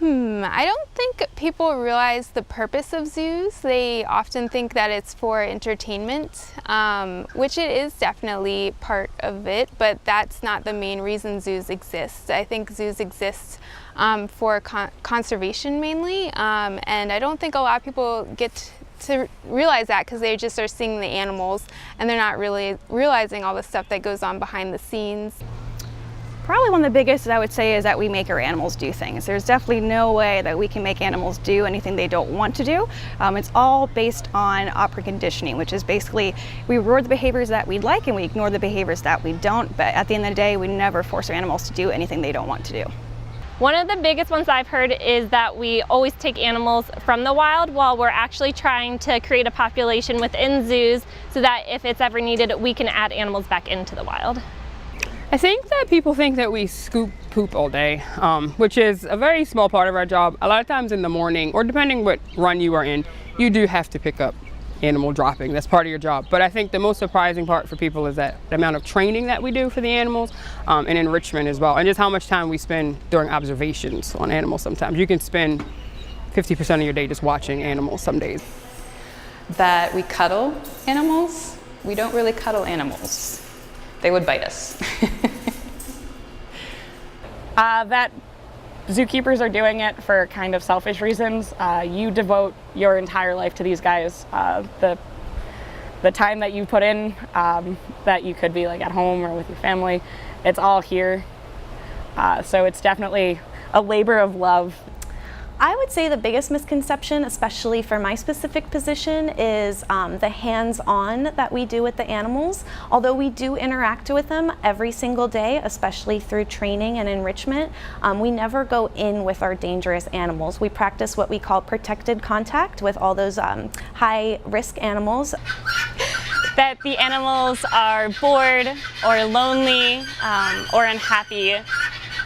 I don't think people realize the purpose of zoos. They often think that it's for entertainment, which it is definitely part of it, but that's not the main reason zoos exist. I think zoos exist for conservation mainly, and I don't think a lot of people get to realize that because they just are seeing the animals and they're not really realizing all the stuff that goes on behind the scenes. Probably one of the biggest I would say is that we make our animals do things. There's definitely no way that we can make animals do anything they don't want to do. It's all based on operant conditioning, which is basically we reward the behaviors that we like and we ignore the behaviors that we don't, but at the end of the day we never force our animals to do anything they don't want to do. One of the biggest ones I've heard is that we always take animals from the wild while we're actually trying to create a population within zoos so that if it's ever needed we can add animals back into the wild. I think that people think that we scoop poop all day, which is a very small part of our job. A lot of times in the morning, or depending what run you are in, you do have to pick up animal dropping. That's part of your job. But I think the most surprising part for people is that the amount of training that we do for the animals and enrichment as well, and just how much time we spend during observations on animals sometimes. You can spend 50% of your day just watching animals some days. That we cuddle animals. We don't really cuddle animals. They would bite us. That zookeepers are doing it for kind of selfish reasons. You devote your entire life to these guys. The time that you put in, that you could be like at home or with your family, it's all here. So it's definitely a labor of love. I would say the biggest misconception, especially for my specific position, is the hands-on that we do with the animals. Although we do interact with them every single day, especially through training and enrichment, we never go in with our dangerous animals. We practice what we call protected contact with all those high-risk animals. That the animals are bored or lonely or unhappy.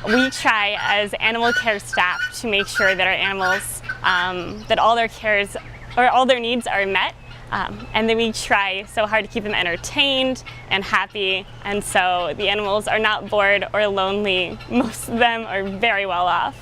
We try as animal care staff to make sure that our animals, that all their cares or all their needs are met, and then we try so hard to keep them entertained and happy, and so the animals are not bored or lonely. Most of them are very well off.